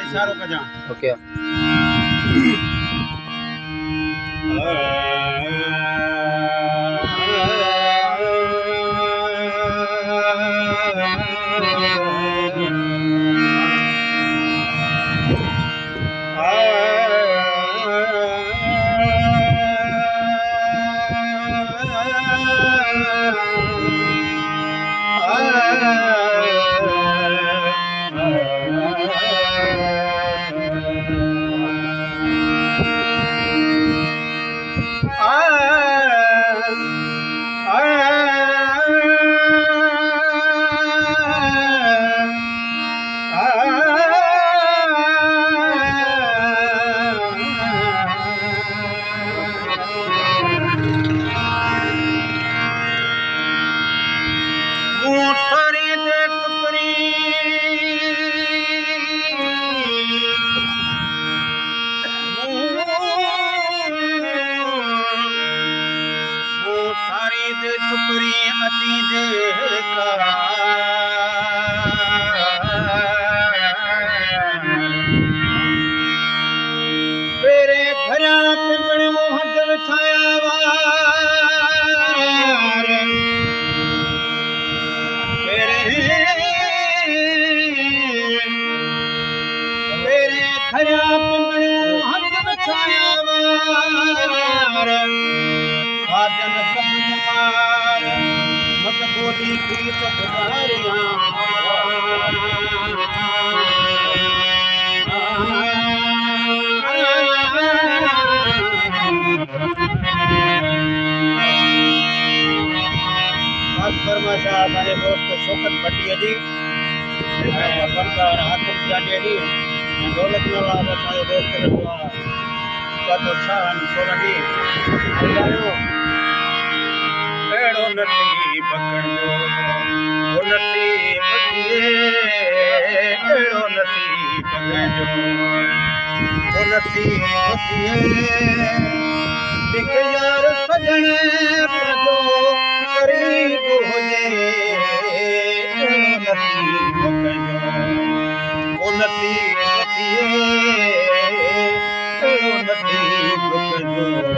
इशारो कजा ओके दोस्त शौकत भट्टी जी फनकार हाकिम जाडे जी दौलत नवाब दोस्त चौथो शाह सोलंकी एड़ो नसीब कंजो ओ नसीब एड़ो नसीब कंजो ओ नसीब दिख यार सजण पंहिंजो करीब हुजे एड़ो नसीब कंजो ओ नसीब एड़ो नसीब कंजो